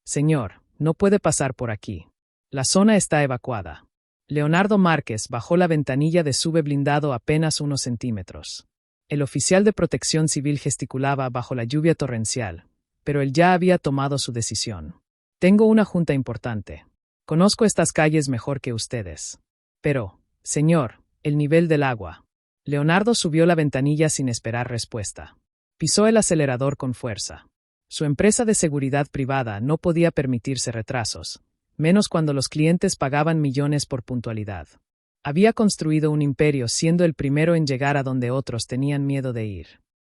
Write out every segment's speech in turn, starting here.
Señor, no puede pasar por aquí. La zona está evacuada. Leonardo Márquez bajó la ventanilla de sube blindado apenas unos centímetros. El oficial de protección civil gesticulaba bajo la lluvia torrencial, pero él ya había tomado su decisión. Tengo una junta importante. Conozco estas calles mejor que ustedes. Pero, señor, el nivel del agua. Leonardo subió la ventanilla sin esperar respuesta. Pisó el acelerador con fuerza. Su empresa de seguridad privada no podía permitirse retrasos, menos cuando los clientes pagaban millones por puntualidad. Había construido un imperio siendo el primero en llegar a donde otros tenían miedo de ir.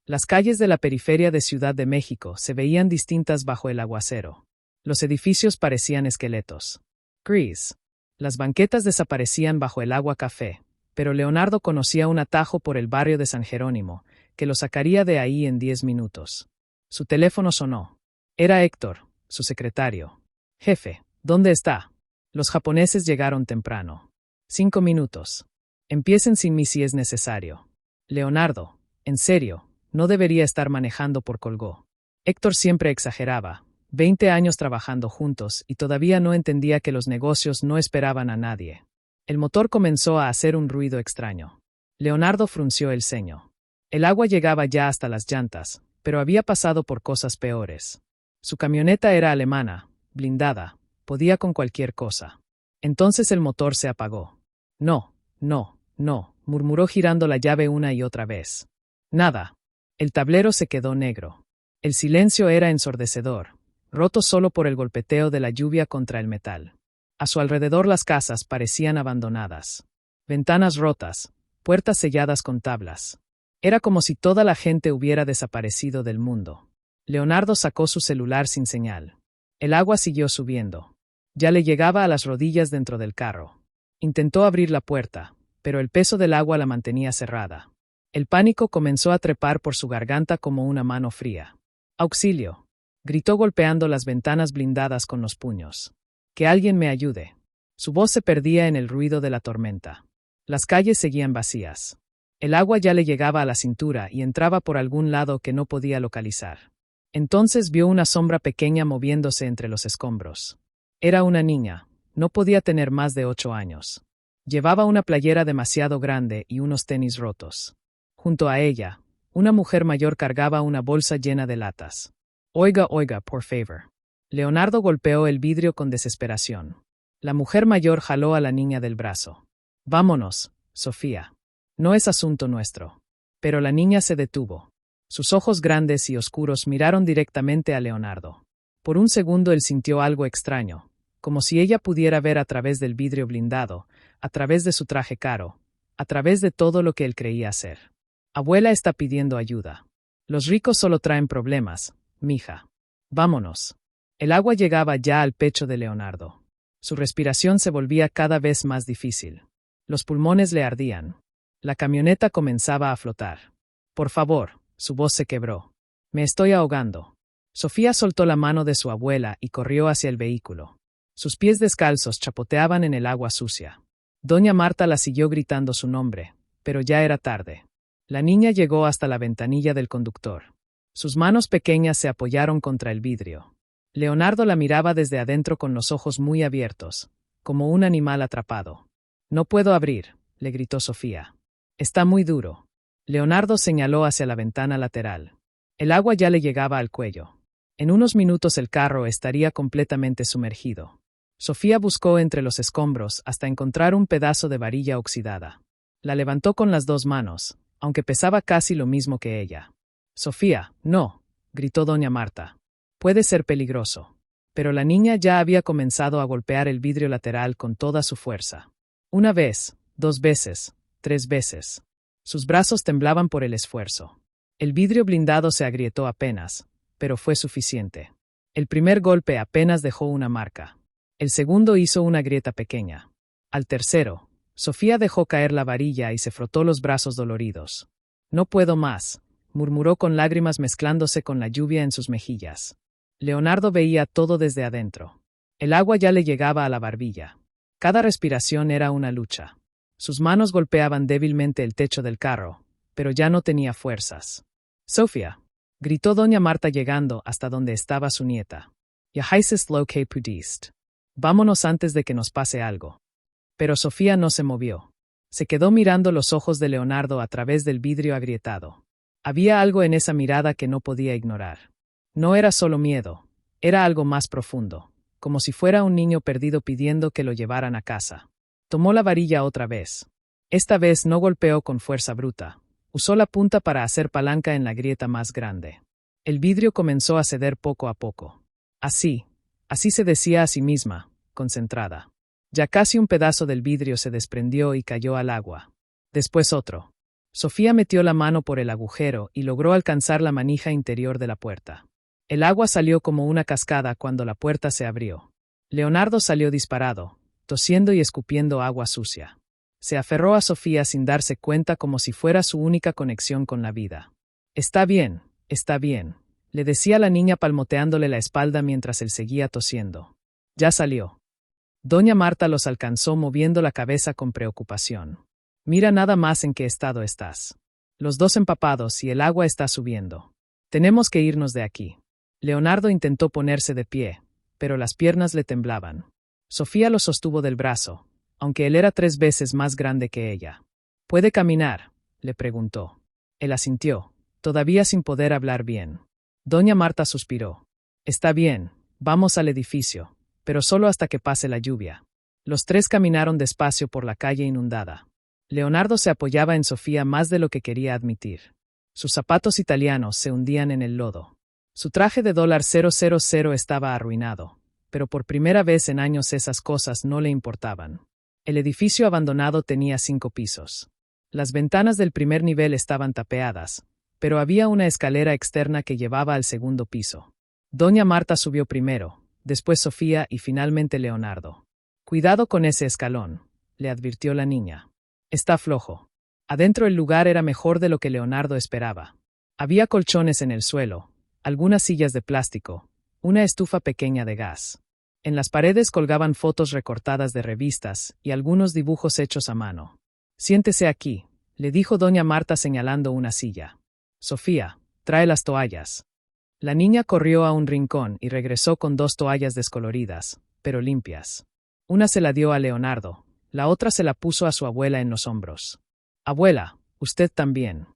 Las calles de la periferia de Ciudad de México se veían distintas bajo el aguacero. Los edificios parecían esqueletos. Gris. Las banquetas desaparecían bajo el agua café, pero Leonardo conocía un atajo por el barrio de San Jerónimo, que lo sacaría de ahí en 10 minutos. Su teléfono sonó. Era Héctor, su secretario. Jefe, ¿dónde está? Los japoneses llegaron temprano. 5 minutos. Empiecen sin mí si es necesario. Leonardo, en serio, no debería estar manejando por colgó. Héctor siempre exageraba. 20 años trabajando juntos y todavía no entendía que los negocios no esperaban a nadie. El motor comenzó a hacer un ruido extraño. Leonardo frunció el ceño. El agua llegaba ya hasta las llantas, pero había pasado por cosas peores. Su camioneta era alemana, blindada, podía con cualquier cosa. Entonces el motor se apagó. No, no, no, murmuró girando la llave una y otra vez. Nada. El tablero se quedó negro. El silencio era ensordecedor, roto solo por el golpeteo de la lluvia contra el metal. A su alrededor las casas parecían abandonadas. Ventanas rotas, puertas selladas con tablas. Era como si toda la gente hubiera desaparecido del mundo. Leonardo sacó su celular sin señal. El agua siguió subiendo. Ya le llegaba a las rodillas dentro del carro. Intentó abrir la puerta, pero el peso del agua la mantenía cerrada. El pánico comenzó a trepar por su garganta como una mano fría. ¡Auxilio! Gritó golpeando las ventanas blindadas con los puños. ¡Que alguien me ayude! Su voz se perdía en el ruido de la tormenta. Las calles seguían vacías. El agua ya le llegaba a la cintura y entraba por algún lado que no podía localizar. Entonces vio una sombra pequeña moviéndose entre los escombros. Era una niña. No podía tener más de 8 años. Llevaba una playera demasiado grande y unos tenis rotos. Junto a ella, una mujer mayor cargaba una bolsa llena de latas. Oiga, oiga, por favor. Leonardo golpeó el vidrio con desesperación. La mujer mayor jaló a la niña del brazo. Vámonos, Sofía. No es asunto nuestro. Pero la niña se detuvo. Sus ojos grandes y oscuros miraron directamente a Leonardo. Por un segundo él sintió algo extraño, como si ella pudiera ver a través del vidrio blindado, a través de su traje caro, a través de todo lo que él creía ser. Abuela está pidiendo ayuda. Los ricos solo traen problemas, mija. Vámonos. El agua llegaba ya al pecho de Leonardo. Su respiración se volvía cada vez más difícil. Los pulmones le ardían. La camioneta comenzaba a flotar. Por favor, su voz se quebró. Me estoy ahogando. Sofía soltó la mano de su abuela y corrió hacia el vehículo. Sus pies descalzos chapoteaban en el agua sucia. Doña Marta la siguió gritando su nombre, pero ya era tarde. La niña llegó hasta la ventanilla del conductor. Sus manos pequeñas se apoyaron contra el vidrio. Leonardo la miraba desde adentro con los ojos muy abiertos, como un animal atrapado. No puedo abrir, le gritó Sofía. Está muy duro. Leonardo señaló hacia la ventana lateral. El agua ya le llegaba al cuello. En unos minutos el carro estaría completamente sumergido. Sofía buscó entre los escombros hasta encontrar un pedazo de varilla oxidada. La levantó con las 2 manos, aunque pesaba casi lo mismo que ella. Sofía, no, gritó doña Marta. Puede ser peligroso. Pero la niña ya había comenzado a golpear el vidrio lateral con toda su fuerza. 1 vez, 2 veces, 3 veces. Sus brazos temblaban por el esfuerzo. El vidrio blindado se agrietó apenas, pero fue suficiente. El primer golpe apenas dejó una marca. El segundo hizo una grieta pequeña. Al tercero, Sofía dejó caer la varilla y se frotó los brazos doloridos. No puedo más, murmuró con lágrimas mezclándose con la lluvia en sus mejillas. Leonardo veía todo desde adentro. El agua ya le llegaba a la barbilla. Cada respiración era una lucha. Sus manos golpeaban débilmente el techo del carro, pero ya no tenía fuerzas. Sofía, gritó doña Marta llegando hasta donde estaba su nieta. Ya heißt lo que pudiste. Vámonos antes de que nos pase algo. Pero Sofía no se movió. Se quedó mirando los ojos de Leonardo a través del vidrio agrietado. Había algo en esa mirada que no podía ignorar. No era solo miedo, era algo más profundo, como si fuera un niño perdido pidiendo que lo llevaran a casa. Tomó la varilla otra vez. Esta vez no golpeó con fuerza bruta. Usó la punta para hacer palanca en la grieta más grande. El vidrio comenzó a ceder poco a poco. Así se decía a sí misma, concentrada. Ya casi un pedazo del vidrio se desprendió y cayó al agua. Después otro. Sofía metió la mano por el agujero y logró alcanzar la manija interior de la puerta. El agua salió como una cascada cuando la puerta se abrió. Leonardo salió disparado, tosiendo y escupiendo agua sucia. Se aferró a Sofía sin darse cuenta como si fuera su única conexión con la vida. Está bien, le decía la niña palmoteándole la espalda mientras él seguía tosiendo. Ya salió. Doña Marta los alcanzó moviendo la cabeza con preocupación. Mira nada más en qué estado estás. Los dos empapados y el agua está subiendo. Tenemos que irnos de aquí. Leonardo intentó ponerse de pie, pero las piernas le temblaban. Sofía lo sostuvo del brazo, aunque él era 3 veces más grande que ella. ¿Puede caminar?, le preguntó. Él asintió, todavía sin poder hablar bien. Doña Marta suspiró. Está bien, vamos al edificio, pero solo hasta que pase la lluvia. Los 3 caminaron despacio por la calle inundada. Leonardo se apoyaba en Sofía más de lo que quería admitir. Sus zapatos italianos se hundían en el lodo. Su traje de $000 estaba arruinado, pero por primera vez en años esas cosas no le importaban. El edificio abandonado tenía 5 pisos. Las ventanas del primer nivel estaban tapiadas, pero había una escalera externa que llevaba al segundo piso. Doña Marta subió primero, después Sofía y finalmente Leonardo. Cuidado con ese escalón, le advirtió la niña. Está flojo. Adentro el lugar era mejor de lo que Leonardo esperaba. Había colchones en el suelo, algunas sillas de plástico, una estufa pequeña de gas. En las paredes colgaban fotos recortadas de revistas y algunos dibujos hechos a mano. Siéntese aquí, le dijo doña Marta señalando una silla. Sofía, trae las toallas. La niña corrió a un rincón y regresó con 2 toallas descoloridas, pero limpias. Una se la dio a Leonardo, la otra se la puso a su abuela en los hombros. Abuela, usted también.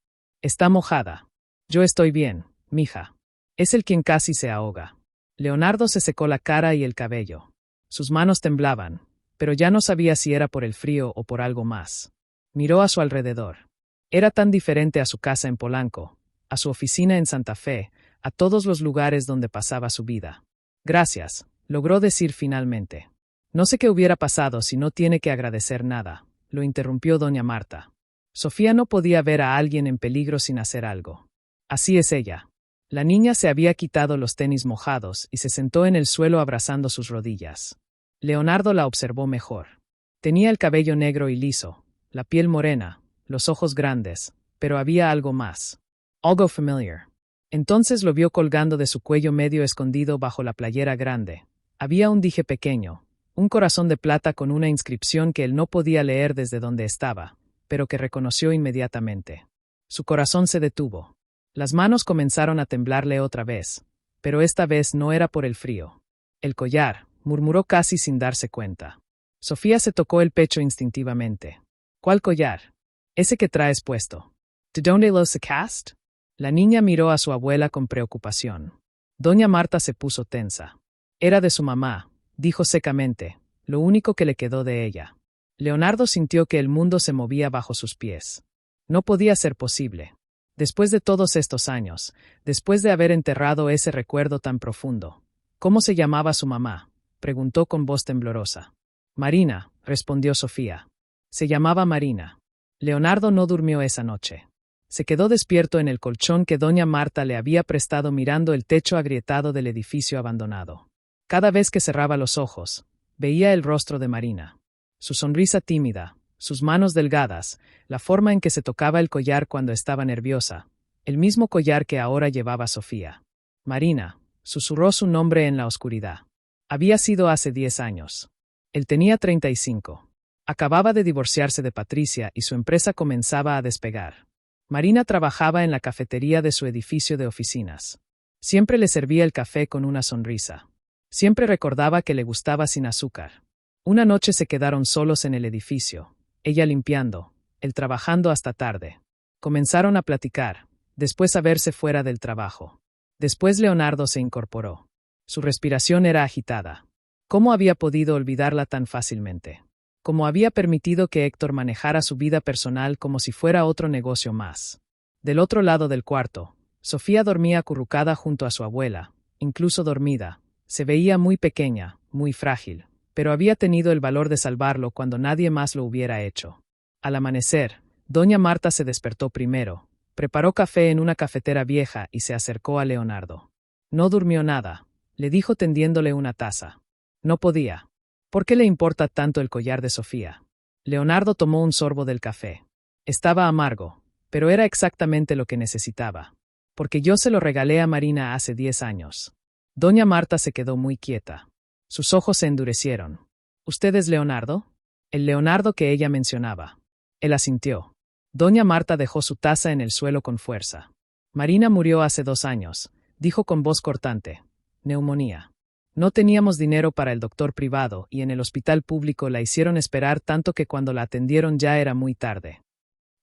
Está mojada. Yo estoy bien, mija. Es el quien casi se ahoga. Leonardo se secó la cara y el cabello. Sus manos temblaban, pero ya no sabía si era por el frío o por algo más. Miró a su alrededor. Era tan diferente a su casa en Polanco, a su oficina en Santa Fe, a todos los lugares donde pasaba su vida. Gracias, logró decir finalmente. No sé qué hubiera pasado si no tiene que agradecer nada, lo interrumpió doña Marta. Sofía no podía ver a alguien en peligro sin hacer algo. Así es ella. La niña se había quitado los tenis mojados y se sentó en el suelo abrazando sus rodillas. Leonardo la observó mejor. Tenía el cabello negro y liso, la piel morena, los ojos grandes, pero había algo más. Algo familiar. Entonces lo vio colgando de su cuello medio escondido bajo la playera grande. Había un dije pequeño, un corazón de plata con una inscripción que él no podía leer desde donde estaba, pero que reconoció inmediatamente. Su corazón se detuvo. Las manos comenzaron a temblarle otra vez, pero esta vez no era por el frío. El collar, murmuró casi sin darse cuenta. Sofía se tocó el pecho instintivamente. ¿Cuál collar? Ese que traes puesto. ¿De dónde lo sacaste? La niña miró a su abuela con preocupación. Doña Marta se puso tensa. Era de su mamá, dijo secamente, lo único que le quedó de ella. Leonardo sintió que el mundo se movía bajo sus pies. No podía ser posible. Después de todos estos años, después de haber enterrado ese recuerdo tan profundo. ¿Cómo se llamaba su mamá?, preguntó con voz temblorosa. Marina, respondió Sofía. Se llamaba Marina. Leonardo no durmió esa noche. Se quedó despierto en el colchón que doña Marta le había prestado mirando el techo agrietado del edificio abandonado. Cada vez que cerraba los ojos, veía el rostro de Marina. Su sonrisa tímida, sus manos delgadas, la forma en que se tocaba el collar cuando estaba nerviosa, el mismo collar que ahora llevaba Sofía. Marina, susurró su nombre en la oscuridad. Había sido hace 10 años. Él tenía 35. Acababa de divorciarse de Patricia y su empresa comenzaba a despegar. Marina trabajaba en la cafetería de su edificio de oficinas. Siempre le servía el café con una sonrisa. Siempre recordaba que le gustaba sin azúcar. Una noche se quedaron solos en el edificio, ella limpiando, él trabajando hasta tarde. Comenzaron a platicar, después a verse fuera del trabajo. Después Leonardo se incorporó. Su respiración era agitada. ¿Cómo había podido olvidarla tan fácilmente? ¿Cómo había permitido que Héctor manejara su vida personal como si fuera otro negocio más? Del otro lado del cuarto, Sofía dormía acurrucada junto a su abuela, incluso dormida. Se veía muy pequeña, muy frágil, pero había tenido el valor de salvarlo cuando nadie más lo hubiera hecho. Al amanecer, doña Marta se despertó primero, preparó café en una cafetera vieja y se acercó a Leonardo. No durmió nada, le dijo tendiéndole una taza. No podía. ¿Por qué le importa tanto el collar de Sofía? Leonardo tomó un sorbo del café. Estaba amargo, pero era exactamente lo que necesitaba. Porque yo se lo regalé a Marina hace 10 años. Doña Marta se quedó muy quieta. Sus ojos se endurecieron. ¿Usted es Leonardo? El Leonardo que ella mencionaba. Él asintió. Doña Marta dejó su taza en el suelo con fuerza. Marina murió hace 2 años, dijo con voz cortante. Neumonía. No teníamos dinero para el doctor privado y en el hospital público la hicieron esperar tanto que cuando la atendieron ya era muy tarde.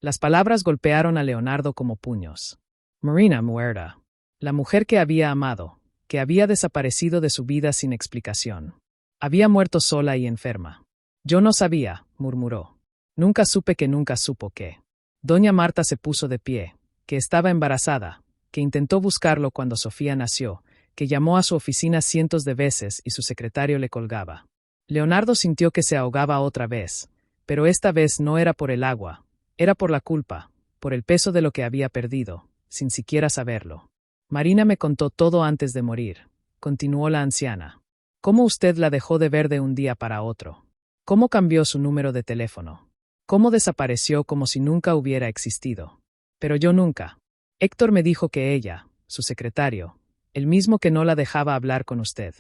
Las palabras golpearon a Leonardo como puños. Marina muerta. La mujer que había amado, que había desaparecido de su vida sin explicación. Había muerto sola y enferma. Yo no sabía, murmuró. Nunca supe que nunca supo que. Doña Marta se puso de pie, que estaba embarazada, que intentó buscarlo cuando Sofía nació, que llamó a su oficina cientos de veces y su secretario le colgaba. Leonardo sintió que se ahogaba otra vez, pero esta vez no era por el agua, era por la culpa, por el peso de lo que había perdido, sin siquiera saberlo. Marina me contó todo antes de morir, continuó la anciana. ¿Cómo usted la dejó de ver de un día para otro? ¿Cómo cambió su número de teléfono? ¿Cómo desapareció como si nunca hubiera existido? Pero yo nunca. Héctor me dijo que ella, su secretario, el mismo que no la dejaba hablar con usted.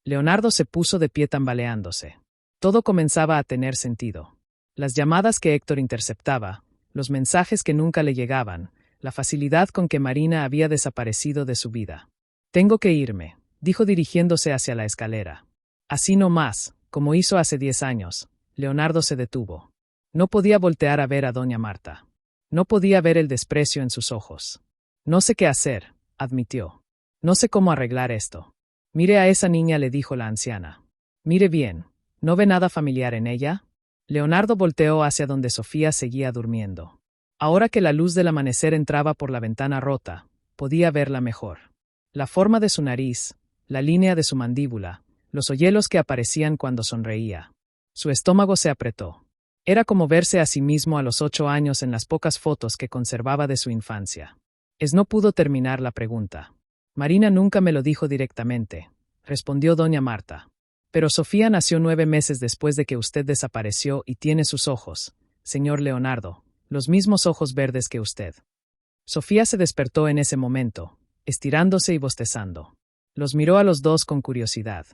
Leonardo se puso de pie tambaleándose. Todo comenzaba a tener sentido. Las llamadas que Héctor interceptaba, los mensajes que nunca le llegaban, la facilidad con que Marina había desaparecido de su vida. Tengo que irme, dijo dirigiéndose hacia la escalera. Así no más, como hizo hace 10 años, Leonardo se detuvo. No podía voltear a ver a doña Marta. No podía ver el desprecio en sus ojos. No sé qué hacer, admitió. No sé cómo arreglar esto. Mire a esa niña, le dijo la anciana. Mire bien, ¿no ve nada familiar en ella? Leonardo volteó hacia donde Sofía seguía durmiendo. Ahora que la luz del amanecer entraba por la ventana rota, podía verla mejor. La forma de su nariz, la línea de su mandíbula, los hoyuelos que aparecían cuando sonreía. Su estómago se apretó. Era como verse a sí mismo a los 8 años en las pocas fotos que conservaba de su infancia. No pudo terminar la pregunta. Marina nunca me lo dijo directamente, respondió doña Marta. Pero Sofía nació 9 meses después de que usted desapareció y tiene sus ojos, señor Leonardo, los mismos ojos verdes que usted. Sofía se despertó en ese momento, estirándose y bostezando. Los miró a los dos con curiosidad.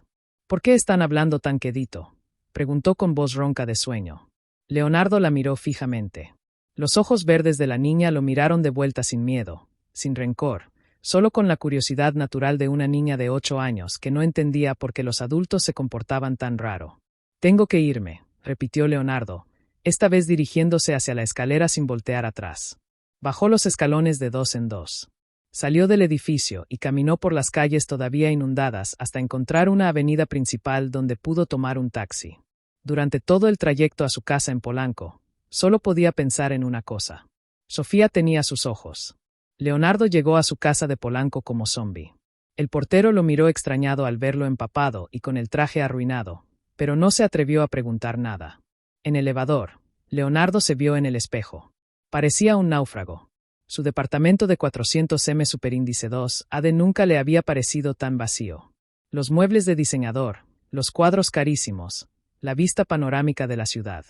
¿Por qué están hablando tan quedito?, preguntó con voz ronca de sueño. Leonardo la miró fijamente. Los ojos verdes de la niña lo miraron de vuelta sin miedo, sin rencor, solo con la curiosidad natural de una niña de 8 años que no entendía por qué los adultos se comportaban tan raro. Tengo que irme, repitió Leonardo, esta vez dirigiéndose hacia la escalera sin voltear atrás. Bajó los escalones de 2 en 2. Salió del edificio y caminó por las calles todavía inundadas hasta encontrar una avenida principal donde pudo tomar un taxi. Durante todo el trayecto a su casa en Polanco, solo podía pensar en una cosa. Sofía tenía sus ojos. Leonardo llegó a su casa de Polanco como zombi. El portero lo miró extrañado al verlo empapado y con el traje arruinado, pero no se atrevió a preguntar nada. En el elevador, Leonardo se vio en el espejo. Parecía un náufrago. Su departamento de 400M Superíndice 2 AD nunca le había parecido tan vacío. Los muebles de diseñador, los cuadros carísimos, la vista panorámica de la ciudad.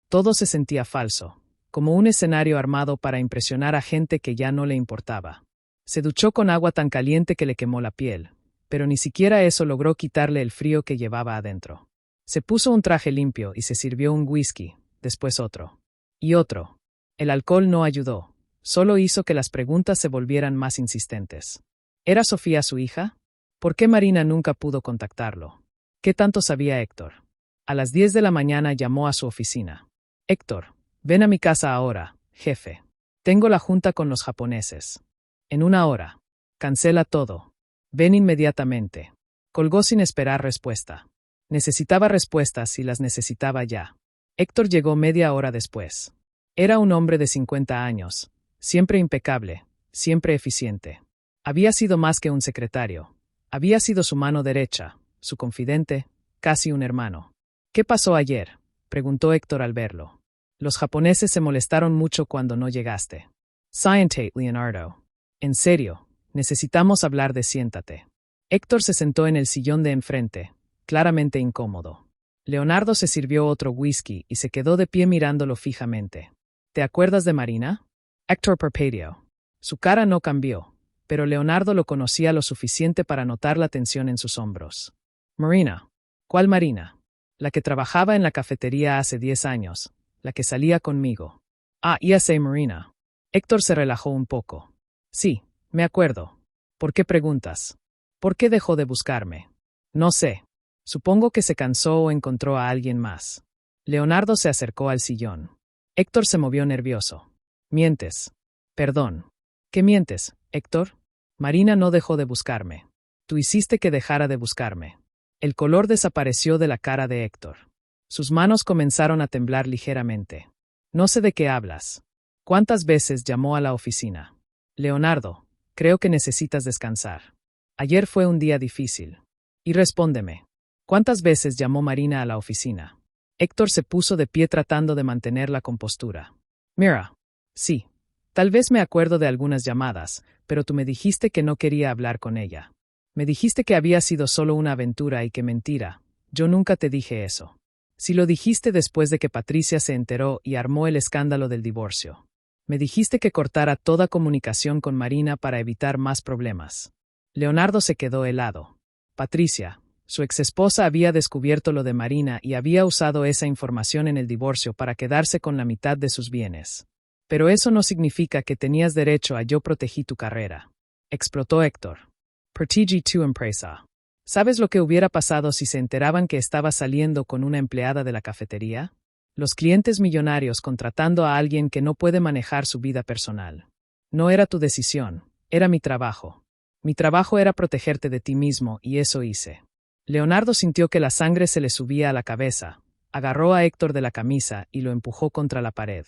Todo se sentía falso, como un escenario armado para impresionar a gente que ya no le importaba. Se duchó con agua tan caliente que le quemó la piel, pero ni siquiera eso logró quitarle el frío que llevaba adentro. Se puso un traje limpio y se sirvió un whisky, después otro. Y otro. El alcohol no ayudó, solo hizo que las preguntas se volvieran más insistentes. ¿Era Sofía su hija? ¿Por qué Marina nunca pudo contactarlo? ¿Qué tanto sabía Héctor? A las 10 de la mañana llamó a su oficina. Héctor, ven a mi casa ahora, jefe. Tengo la junta con los japoneses. En 1 hora. Cancela todo. Ven inmediatamente. Colgó sin esperar respuesta. Necesitaba respuestas y las necesitaba ya. Héctor llegó media hora después. Era un hombre de 50 años, siempre impecable, siempre eficiente. Había sido más que un secretario. Había sido su mano derecha, su confidente, casi un hermano. ¿Qué pasó ayer?, preguntó Héctor al verlo. Los japoneses se molestaron mucho cuando no llegaste. Siéntate, Leonardo. En serio, necesitamos hablar de siéntate. Héctor se sentó en el sillón de enfrente, claramente incómodo. Leonardo se sirvió otro whisky y se quedó de pie mirándolo fijamente. ¿Te acuerdas de Marina? Héctor parpadeó. Su cara no cambió, pero Leonardo lo conocía lo suficiente para notar la tensión en sus hombros. Marina. ¿Cuál Marina? La que trabajaba en la cafetería hace 10 años, la que salía conmigo. Ah, ya sé, Marina. Héctor se relajó un poco. Sí, me acuerdo. ¿Por qué preguntas? ¿Por qué dejó de buscarme? No sé. Supongo que se cansó o encontró a alguien más. Leonardo se acercó al sillón. Héctor se movió nervioso. Mientes. Perdón. ¿Qué mientes, Héctor? Marina no dejó de buscarme. Tú hiciste que dejara de buscarme. El color desapareció de la cara de Héctor. Sus manos comenzaron a temblar ligeramente. No sé de qué hablas. ¿Cuántas veces llamó a la oficina? Leonardo, creo que necesitas descansar. Ayer fue un día difícil. Y respóndeme. ¿Cuántas veces llamó Marina a la oficina? Héctor se puso de pie tratando de mantener la compostura. Mira. Sí. Tal vez me acuerdo de algunas llamadas, pero tú me dijiste que no quería hablar con ella. Me dijiste que había sido solo una aventura y que mentira. Yo nunca te dije eso. Si lo dijiste después de que Patricia se enteró y armó el escándalo del divorcio. Me dijiste que cortara toda comunicación con Marina para evitar más problemas. Leonardo se quedó helado. Patricia, su exesposa, había descubierto lo de Marina y había usado esa información en el divorcio para quedarse con la mitad de sus bienes. Pero eso no significa que tenías derecho a yo protegí tu carrera. Explotó Héctor. Protegi tu empresa. ¿Sabes lo que hubiera pasado si se enteraban que estaba saliendo con una empleada de la cafetería? Los clientes millonarios contratando a alguien que no puede manejar su vida personal. No era tu decisión, era mi trabajo. Mi trabajo era protegerte de ti mismo y eso hice. Leonardo sintió que la sangre se le subía a la cabeza, agarró a Héctor de la camisa y lo empujó contra la pared.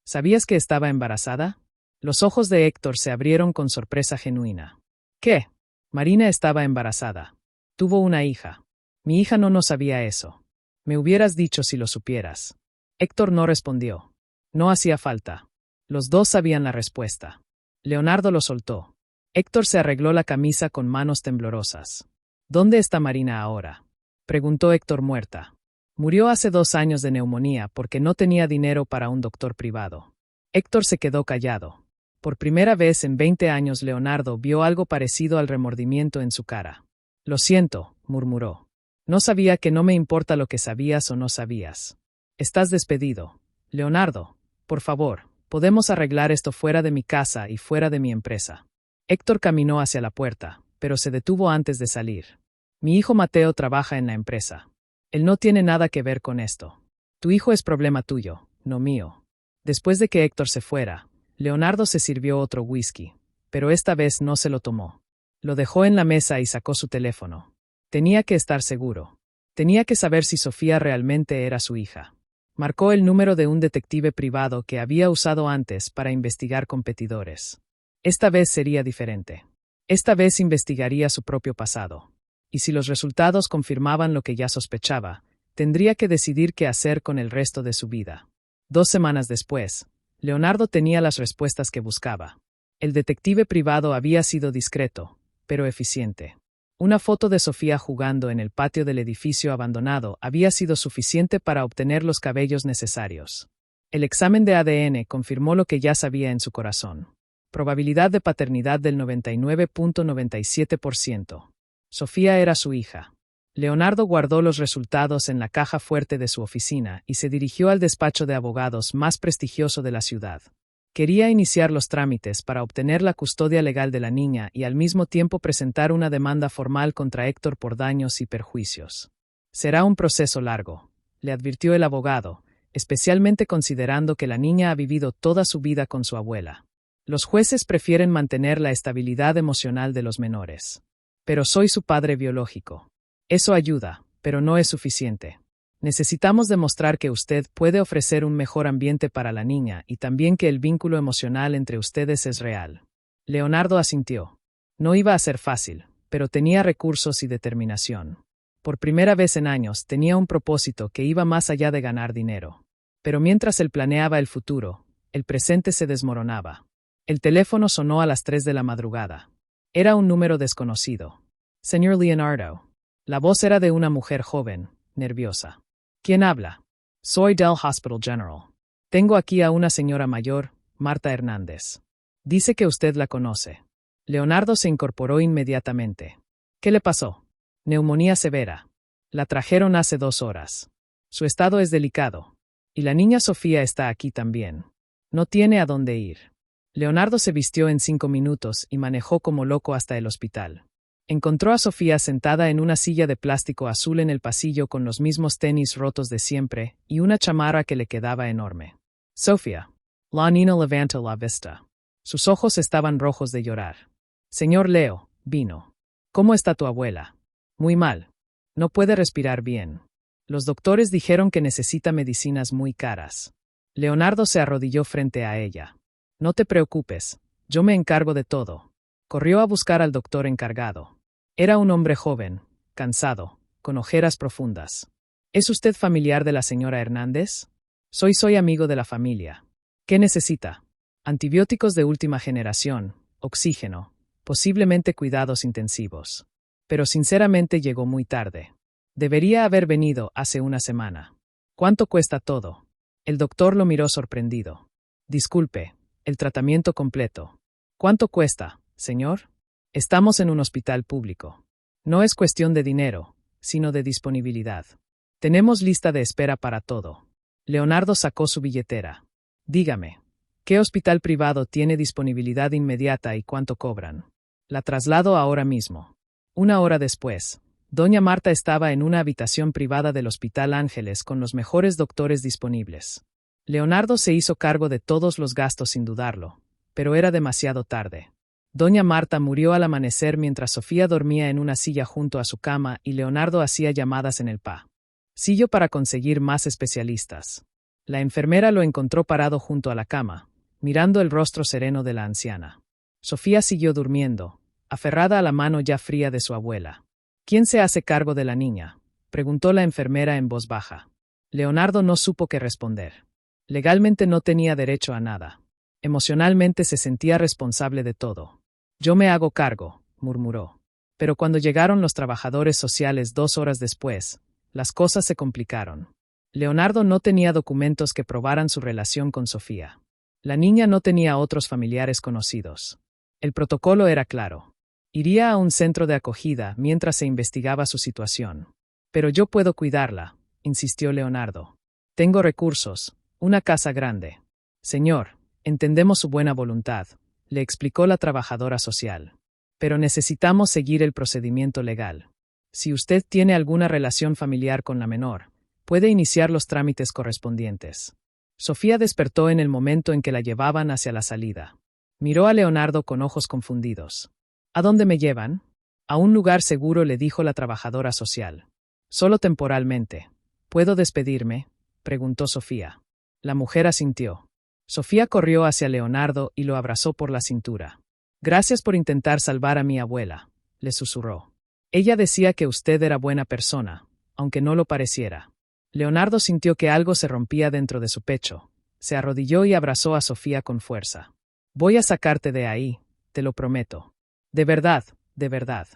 ¿Sabías que estaba embarazada? Los ojos de Héctor se abrieron con sorpresa genuina. ¿Qué? Marina estaba embarazada. Tuvo una hija. Mi hija no sabía eso. Me hubieras dicho si lo supieras. Héctor no respondió. No hacía falta. Los dos sabían la respuesta. Leonardo lo soltó. Héctor se arregló la camisa con manos temblorosas. ¿Dónde está Marina ahora?, preguntó Héctor muerta. Murió hace 2 años de neumonía porque no tenía dinero para un doctor privado. Héctor se quedó callado. Por primera vez en 20 años Leonardo vio algo parecido al remordimiento en su cara. Lo siento, murmuró. No sabía que no me importa lo que sabías o no sabías. Estás despedido. Leonardo, por favor, podemos arreglar esto fuera de mi casa y fuera de mi empresa. Héctor caminó hacia la puerta, pero se detuvo antes de salir. Mi hijo Mateo trabaja en la empresa. Él no tiene nada que ver con esto. Tu hijo es problema tuyo, no mío. Después de que Héctor se fuera, Leonardo se sirvió otro whisky, pero esta vez no se lo tomó. Lo dejó en la mesa y sacó su teléfono. Tenía que estar seguro. Tenía que saber si Sofía realmente era su hija. Marcó el número de un detective privado que había usado antes para investigar competidores. Esta vez sería diferente. Esta vez investigaría su propio pasado. Y si los resultados confirmaban lo que ya sospechaba, tendría que decidir qué hacer con el resto de su vida. 2 semanas después, Leonardo tenía las respuestas que buscaba. El detective privado había sido discreto, pero eficiente. Una foto de Sofía jugando en el patio del edificio abandonado había sido suficiente para obtener los cabellos necesarios. El examen de ADN confirmó lo que ya sabía en su corazón. Probabilidad de paternidad del 99.97%. Sofía era su hija. Leonardo guardó los resultados en la caja fuerte de su oficina y se dirigió al despacho de abogados más prestigioso de la ciudad. Quería iniciar los trámites para obtener la custodia legal de la niña y al mismo tiempo presentar una demanda formal contra Héctor por daños y perjuicios. Será un proceso largo, le advirtió el abogado, especialmente considerando que la niña ha vivido toda su vida con su abuela. Los jueces prefieren mantener la estabilidad emocional de los menores. Pero soy su padre biológico. Eso ayuda, pero no es suficiente. Necesitamos demostrar que usted puede ofrecer un mejor ambiente para la niña y también que el vínculo emocional entre ustedes es real. Leonardo asintió. No iba a ser fácil, pero tenía recursos y determinación. Por primera vez en años tenía un propósito que iba más allá de ganar dinero. Pero mientras él planeaba el futuro, el presente se desmoronaba. El teléfono sonó a las 3 de la madrugada. Era un número desconocido. Señor Leonardo. La voz era de una mujer joven, nerviosa. ¿Quién habla? Soy del Hospital General. Tengo aquí a una señora mayor, Marta Hernández. Dice que usted la conoce. Leonardo se incorporó inmediatamente. ¿Qué le pasó? Neumonía severa. La trajeron hace 2 horas. Su estado es delicado. Y la niña Sofía está aquí también. No tiene a dónde ir. Leonardo se vistió en 5 minutos y manejó como loco hasta el hospital. Encontró a Sofía sentada en una silla de plástico azul en el pasillo con los mismos tenis rotos de siempre y una chamarra que le quedaba enorme. Sofía. La niña levantó la vista. Sus ojos estaban rojos de llorar. Señor Leo, vino. ¿Cómo está tu abuela? Muy mal. No puede respirar bien. Los doctores dijeron que necesita medicinas muy caras. Leonardo se arrodilló frente a ella. No te preocupes, yo me encargo de todo. Corrió a buscar al doctor encargado. Era un hombre joven, cansado, con ojeras profundas. ¿Es usted familiar de la señora Hernández? Soy amigo de la familia. ¿Qué necesita? Antibióticos de última generación, oxígeno, posiblemente cuidados intensivos. Pero sinceramente llegó muy tarde. Debería haber venido hace una semana. ¿Cuánto cuesta todo? El doctor lo miró sorprendido. Disculpe, el tratamiento completo. ¿Cuánto cuesta, señor? Estamos en un hospital público. No es cuestión de dinero, sino de disponibilidad. Tenemos lista de espera para todo. Leonardo sacó su billetera. Dígame, ¿qué hospital privado tiene disponibilidad inmediata y cuánto cobran? La traslado ahora mismo. 1 hora después, doña Marta estaba en una habitación privada del Hospital Ángeles con los mejores doctores disponibles. Leonardo se hizo cargo de todos los gastos sin dudarlo, pero era demasiado tarde. Doña Marta murió al amanecer mientras Sofía dormía en una silla junto a su cama y Leonardo hacía llamadas en el pasillo para conseguir más especialistas. La enfermera lo encontró parado junto a la cama, mirando el rostro sereno de la anciana. Sofía siguió durmiendo, aferrada a la mano ya fría de su abuela. ¿Quién se hace cargo de la niña?, preguntó la enfermera en voz baja. Leonardo no supo qué responder. Legalmente no tenía derecho a nada. Emocionalmente se sentía responsable de todo. Yo me hago cargo, murmuró. Pero cuando llegaron los trabajadores sociales 2 horas después, las cosas se complicaron. Leonardo no tenía documentos que probaran su relación con Sofía. La niña no tenía otros familiares conocidos. El protocolo era claro. Iría a un centro de acogida mientras se investigaba su situación. Pero yo puedo cuidarla, insistió Leonardo. Tengo recursos, una casa grande. Señor, entendemos su buena voluntad, le explicó la trabajadora social. Pero necesitamos seguir el procedimiento legal. Si usted tiene alguna relación familiar con la menor, puede iniciar los trámites correspondientes. Sofía despertó en el momento en que la llevaban hacia la salida. Miró a Leonardo con ojos confundidos. ¿A dónde me llevan? A un lugar seguro, le dijo la trabajadora social. Solo temporalmente. ¿Puedo despedirme?, preguntó Sofía. La mujer asintió. Sofía corrió hacia Leonardo y lo abrazó por la cintura. Gracias por intentar salvar a mi abuela, le susurró. Ella decía que usted era buena persona, aunque no lo pareciera. Leonardo sintió que algo se rompía dentro de su pecho. Se arrodilló y abrazó a Sofía con fuerza. Voy a sacarte de ahí, te lo prometo. De verdad, de verdad.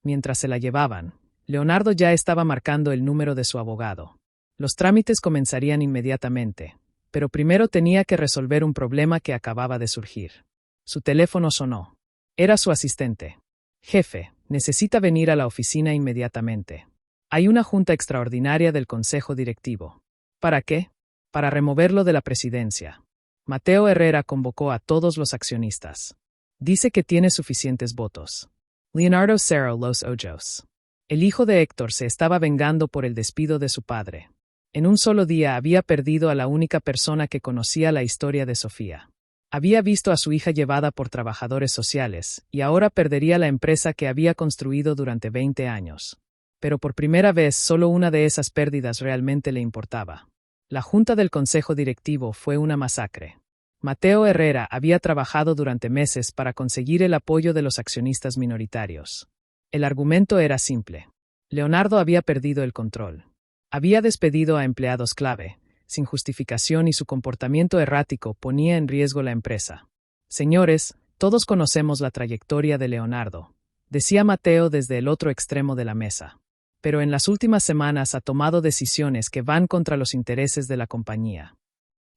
Mientras se la llevaban, Leonardo ya estaba marcando el número de su abogado. Los trámites comenzarían inmediatamente, pero primero tenía que resolver un problema que acababa de surgir. Su teléfono sonó. Era su asistente. Jefe, necesita venir a la oficina inmediatamente. Hay una junta extraordinaria del consejo directivo. ¿Para qué? Para removerlo de la presidencia. Mateo Herrera convocó a todos los accionistas. Dice que tiene suficientes votos. Leonardo Cerro Los Ojos. El hijo de Héctor se estaba vengando por el despido de su padre. En un solo día había perdido a la única persona que conocía la historia de Sofía. Había visto a su hija llevada por trabajadores sociales, y ahora perdería la empresa que había construido durante 20 años. Pero por primera vez solo una de esas pérdidas realmente le importaba. La junta del consejo directivo fue una masacre. Mateo Herrera había trabajado durante meses para conseguir el apoyo de los accionistas minoritarios. El argumento era simple. Leonardo había perdido el control. Había despedido a empleados clave, sin justificación, y su comportamiento errático ponía en riesgo la empresa. Señores, todos conocemos la trayectoria de Leonardo, decía Mateo desde el otro extremo de la mesa. Pero en las últimas semanas ha tomado decisiones que van contra los intereses de la compañía.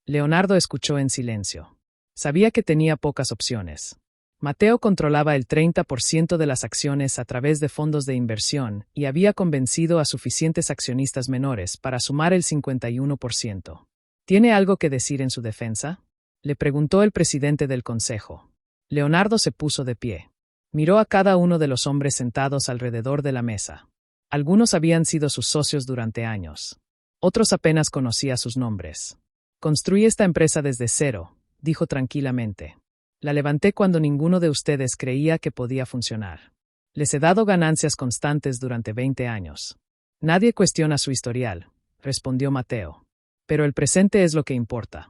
Leonardo escuchó en silencio. Sabía que tenía pocas opciones. Mateo controlaba el 30% de las acciones a través de fondos de inversión y había convencido a suficientes accionistas menores para sumar el 51%. ¿Tiene algo que decir en su defensa?, le preguntó el presidente del consejo. Leonardo se puso de pie. Miró a cada uno de los hombres sentados alrededor de la mesa. Algunos habían sido sus socios durante años. Otros apenas conocía sus nombres. Construí esta empresa desde cero, dijo tranquilamente. La levanté cuando ninguno de ustedes creía que podía funcionar. Les he dado ganancias constantes durante 20 años. Nadie cuestiona su historial, respondió Mateo. Pero el presente es lo que importa.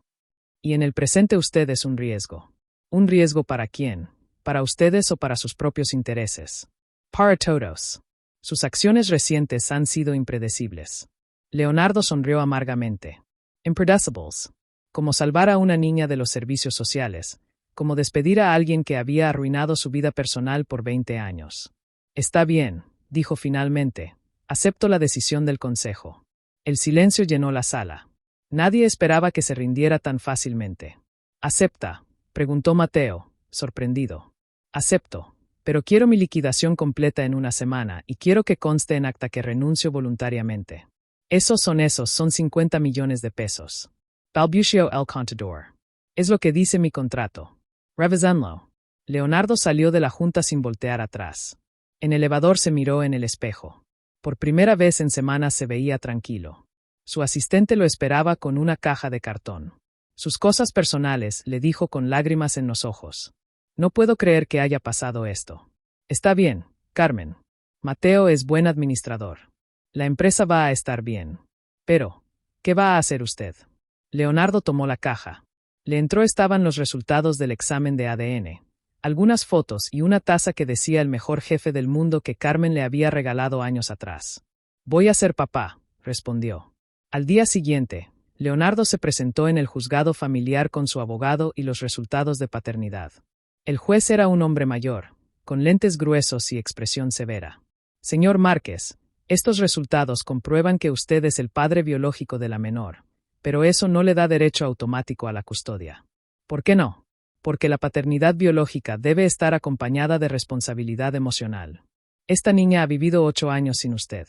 Y en el presente usted es un riesgo. ¿Un riesgo para quién? ¿Para ustedes o para sus propios intereses? Para todos. Sus acciones recientes han sido impredecibles. Leonardo sonrió amargamente. Impredecibles. Como salvar a una niña de los servicios sociales, como despedir a alguien que había arruinado su vida personal por 20 años. Está bien, dijo finalmente. Acepto la decisión del consejo. El silencio llenó la sala. Nadie esperaba que se rindiera tan fácilmente. ¿Acepta?, preguntó Mateo, sorprendido. Acepto. Pero quiero mi liquidación completa en una semana y quiero que conste en acta que renuncio voluntariamente. Esos son 50 millones de pesos. Balbució el contador. Es lo que dice mi contrato. Revisémoslo. Leonardo salió de la junta sin voltear atrás. En el elevador se miró en el espejo. Por primera vez en semanas se veía tranquilo. Su asistente lo esperaba con una caja de cartón. Sus cosas personales, le dijo con lágrimas en los ojos. No puedo creer que haya pasado esto. Está bien, Carmen. Mateo es buen administrador. La empresa va a estar bien. Pero, ¿qué va a hacer usted? Leonardo tomó la caja. Le entró estaban los resultados del examen de ADN, algunas fotos y una taza que decía el mejor jefe del mundo que Carmen le había regalado años atrás. Voy a ser papá, respondió. Al día siguiente, Leonardo se presentó en el juzgado familiar con su abogado y los resultados de paternidad. El juez era un hombre mayor, con lentes gruesos y expresión severa. Señor Márquez, estos resultados comprueban que usted es el padre biológico de la menor, pero eso no le da derecho automático a la custodia. ¿Por qué no? Porque la paternidad biológica debe estar acompañada de responsabilidad emocional. Esta niña ha vivido 8 años sin usted.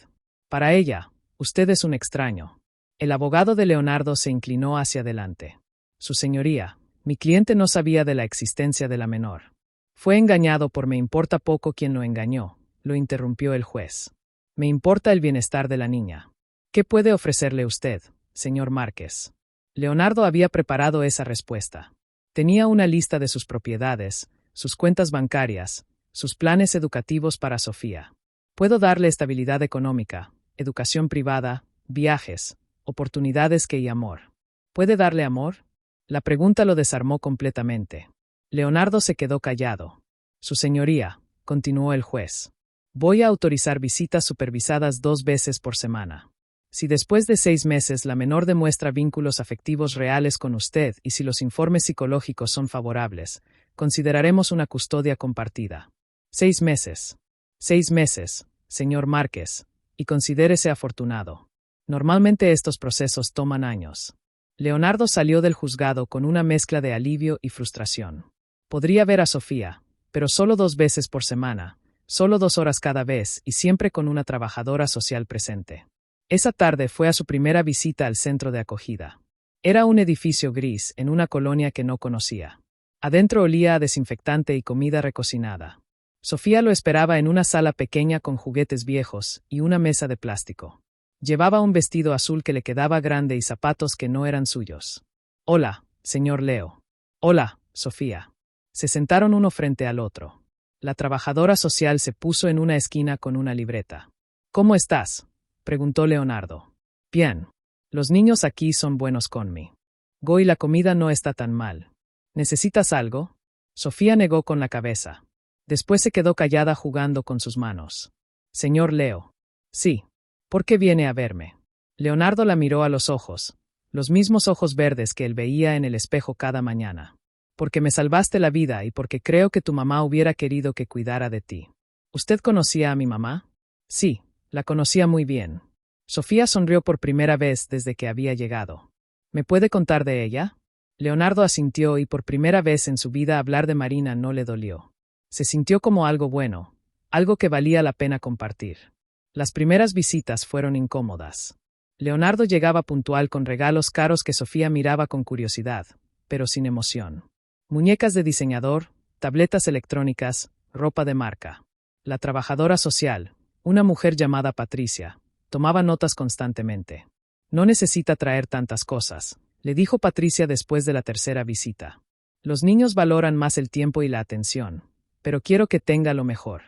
Para ella, usted es un extraño. El abogado de Leonardo se inclinó hacia adelante. Su señoría, mi cliente no sabía de la existencia de la menor. Fue engañado por me importa poco quien lo engañó, lo interrumpió el juez. Me importa el bienestar de la niña. ¿Qué puede ofrecerle usted, señor Márquez? Leonardo había preparado esa respuesta. Tenía una lista de sus propiedades, sus cuentas bancarias, sus planes educativos para Sofía. Puedo darle estabilidad económica, educación privada, viajes, oportunidades y amor. ¿Puede darle amor? La pregunta lo desarmó completamente. Leonardo se quedó callado. Su señoría, continuó el juez. Voy a autorizar visitas supervisadas 2 veces por semana. Si después de 6 meses la menor demuestra vínculos afectivos reales con usted y si los informes psicológicos son favorables, consideraremos una custodia compartida. 6 meses. 6 meses, señor Márquez, y considérese afortunado. Normalmente estos procesos toman años. Leonardo salió del juzgado con una mezcla de alivio y frustración. Podría ver a Sofía, pero solo 2 veces por semana, solo 2 horas cada vez y siempre con una trabajadora social presente. Esa tarde fue a su primera visita al centro de acogida. Era un edificio gris en una colonia que no conocía. Adentro olía a desinfectante y comida recocinada. Sofía lo esperaba en una sala pequeña con juguetes viejos y una mesa de plástico. Llevaba un vestido azul que le quedaba grande y zapatos que no eran suyos. Hola, señor Leo. Hola, Sofía. Se sentaron uno frente al otro. La trabajadora social se puso en una esquina con una libreta. ¿Cómo estás?, preguntó Leonardo. Bien. Los niños aquí son buenos conmigo. Y la comida no está tan mal. ¿Necesitas algo? Sofía negó con la cabeza. Después se quedó callada jugando con sus manos. Señor Leo. Sí. ¿Por qué viene a verme? Leonardo la miró a los ojos, los mismos ojos verdes que él veía en el espejo cada mañana. Porque me salvaste la vida y porque creo que tu mamá hubiera querido que cuidara de ti. ¿Usted conocía a mi mamá? Sí, la conocía muy bien. Sofía sonrió por primera vez desde que había llegado. ¿Me puede contar de ella? Leonardo asintió y por primera vez en su vida hablar de Marina no le dolió. Se sintió como algo bueno, algo que valía la pena compartir. Las primeras visitas fueron incómodas. Leonardo llegaba puntual con regalos caros que Sofía miraba con curiosidad, pero sin emoción. Muñecas de diseñador, tabletas electrónicas, ropa de marca. La trabajadora social, una mujer llamada Patricia, tomaba notas constantemente. No necesita traer tantas cosas, le dijo Patricia después de la tercera visita. Los niños valoran más el tiempo y la atención, pero quiero que tenga lo mejor.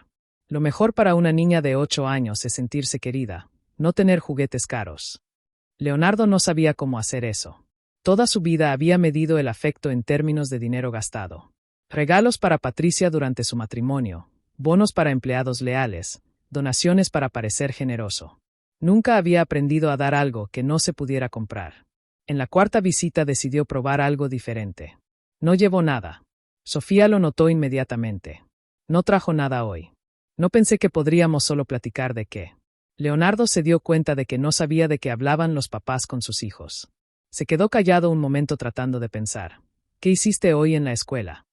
Lo mejor para una niña de 8 años es sentirse querida, no tener juguetes caros. Leonardo no sabía cómo hacer eso. Toda su vida había medido el afecto en términos de dinero gastado. Regalos para Patricia durante su matrimonio, bonos para empleados leales, donaciones para parecer generoso. Nunca había aprendido a dar algo que no se pudiera comprar. En la cuarta visita decidió probar algo diferente. No llevó nada. Sofía lo notó inmediatamente. No trajo nada hoy. No pensé que podríamos solo platicar de qué. Leonardo se dio cuenta de que no sabía de qué hablaban los papás con sus hijos. Se quedó callado un momento tratando de pensar. ¿Qué hiciste hoy en la escuela?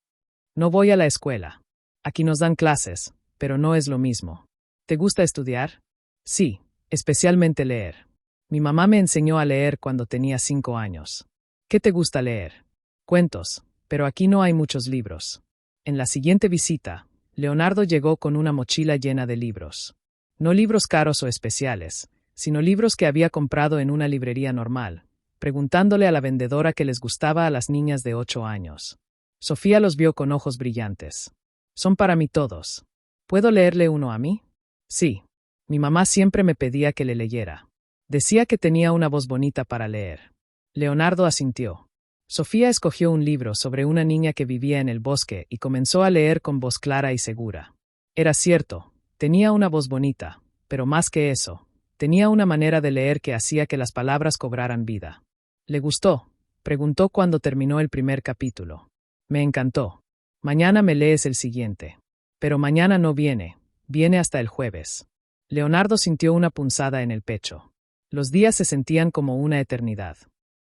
No voy a la escuela. Aquí nos dan clases, pero no es lo mismo. ¿Te gusta estudiar? Sí, especialmente leer. Mi mamá me enseñó a leer cuando tenía 5 años. ¿Qué te gusta leer? Cuentos, pero aquí no hay muchos libros. En la siguiente visita, Leonardo llegó con una mochila llena de libros. No libros caros o especiales, sino libros que había comprado en una librería normal, preguntándole a la vendedora qué les gustaba a las niñas de 8 años. Sofía los vio con ojos brillantes. Son para mí todos. ¿Puedo leerle uno a mí? Sí. Mi mamá siempre me pedía que le leyera. Decía que tenía una voz bonita para leer. Leonardo asintió. Sofía escogió un libro sobre una niña que vivía en el bosque y comenzó a leer con voz clara y segura. Era cierto, tenía una voz bonita, pero más que eso, tenía una manera de leer que hacía que las palabras cobraran vida. ¿Le gustó?, preguntó cuando terminó el primer capítulo. Me encantó. Mañana me lees el siguiente. Pero mañana no viene, viene hasta el jueves. Leonardo sintió una punzada en el pecho. Los días se sentían como una eternidad.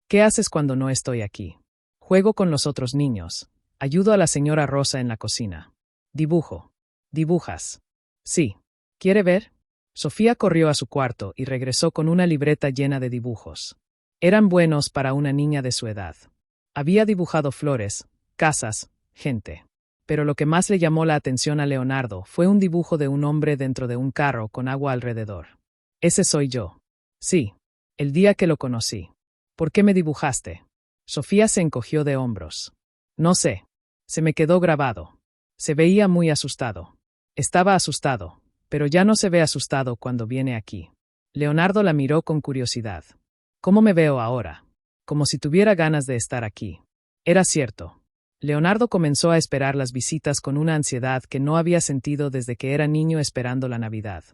¿Qué haces cuando no estoy aquí? Juego con los otros niños. Ayudo a la señora Rosa en la cocina. Dibujo. ¿Dibujas? Sí. ¿Quiere ver? Sofía corrió a su cuarto y regresó con una libreta llena de dibujos. Eran buenos para una niña de su edad. Había dibujado flores, casas, gente. Pero lo que más le llamó la atención a Leonardo fue un dibujo de un hombre dentro de un carro con agua alrededor. Ese soy yo. Sí. El día que lo conocí. ¿Por qué me dibujaste? Sofía se encogió de hombros. No sé. Se me quedó grabado. Se veía muy asustado. Estaba asustado, pero ya no se ve asustado cuando viene aquí. Leonardo la miró con curiosidad. ¿Cómo me veo ahora? Como si tuviera ganas de estar aquí. Era cierto. Leonardo comenzó a esperar las visitas con una ansiedad que no había sentido desde que era niño esperando la Navidad.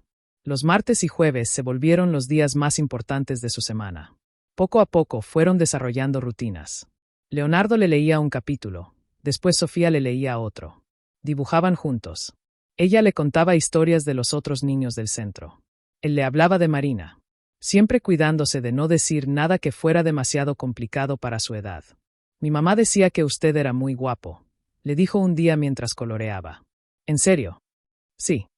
Los martes y jueves se volvieron los días más importantes de su semana. Poco a poco fueron desarrollando rutinas. Leonardo le leía un capítulo, después Sofía le leía otro. Dibujaban juntos. Ella le contaba historias de los otros niños del centro. Él le hablaba de Marina, siempre cuidándose de no decir nada que fuera demasiado complicado para su edad. Mi mamá decía que usted era muy guapo, le dijo un día mientras coloreaba. ¿En serio? Sí.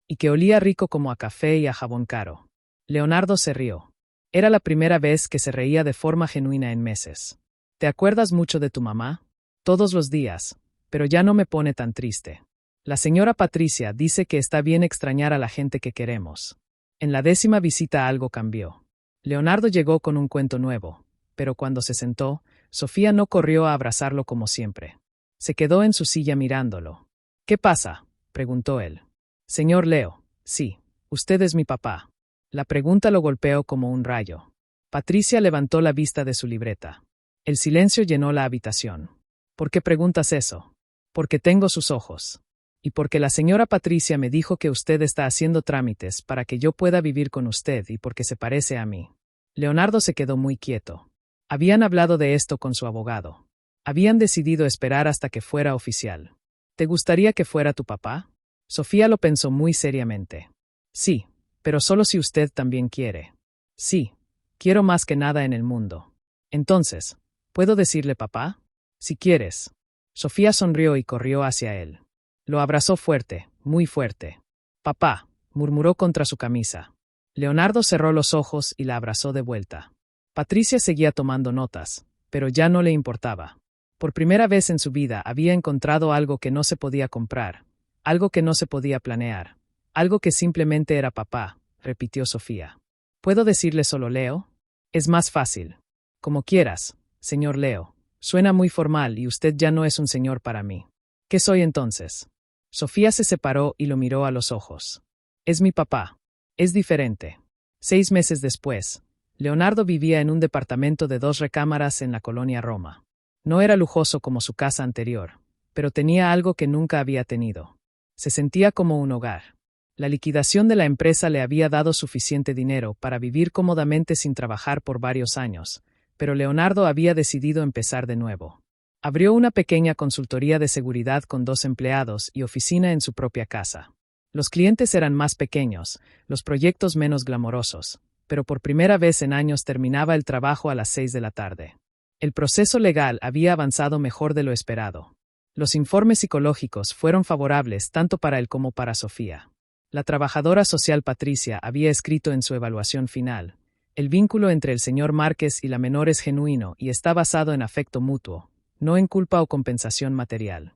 Y que olía rico como a café y a jabón caro. Leonardo se rió. Era la primera vez que se reía de forma genuina en meses. ¿Te acuerdas mucho de tu mamá? Todos los días, pero ya no me pone tan triste. La señora Patricia dice que está bien extrañar a la gente que queremos. En la 10ª visita algo cambió. Leonardo llegó con un cuento nuevo, pero cuando se sentó, Sofía no corrió a abrazarlo como siempre. Se quedó en su silla mirándolo. ¿Qué pasa?, preguntó él. Señor Leo, sí, usted es mi papá. La pregunta lo golpeó como un rayo. Patricia levantó la vista de su libreta. El silencio llenó la habitación. ¿Por qué preguntas eso? Porque tengo sus ojos. Y porque la señora Patricia me dijo que usted está haciendo trámites para que yo pueda vivir con usted y porque se parece a mí. Leonardo se quedó muy quieto. Habían hablado de esto con su abogado. Habían decidido esperar hasta que fuera oficial. ¿Te gustaría que fuera tu papá? Sofía lo pensó muy seriamente. Sí, pero solo si usted también quiere. Sí, quiero más que nada en el mundo. Entonces, ¿puedo decirle papá? Si quieres. Sofía sonrió y corrió hacia él. Lo abrazó fuerte, muy fuerte. Papá, murmuró contra su camisa. Leonardo cerró los ojos y la abrazó de vuelta. Patricia seguía tomando notas, pero ya no le importaba. Por primera vez en su vida había encontrado algo que no se podía comprar, algo que no se podía planear, algo que simplemente era papá, repitió Sofía. ¿Puedo decirle solo Leo? Es más fácil. Como quieras, señor Leo. Suena muy formal y usted ya no es un señor para mí. ¿Qué soy entonces? Sofía se separó y lo miró a los ojos. Es mi papá. Es diferente. 6 meses después, Leonardo vivía en un departamento de 2 recámaras en la colonia Roma. No era lujoso como su casa anterior, pero tenía algo que nunca había tenido. Se sentía como un hogar. La liquidación de la empresa le había dado suficiente dinero para vivir cómodamente sin trabajar por varios años, pero Leonardo había decidido empezar de nuevo. Abrió una pequeña consultoría de seguridad con 2 empleados y oficina en su propia casa. Los clientes eran más pequeños, los proyectos menos glamorosos, pero por primera vez en años terminaba el trabajo a las 6 de la tarde. El proceso legal había avanzado mejor de lo esperado. Los informes psicológicos fueron favorables tanto para él como para Sofía. La trabajadora social Patricia había escrito en su evaluación final: el vínculo entre el señor Márquez y la menor es genuino y está basado en afecto mutuo, no en culpa o compensación material.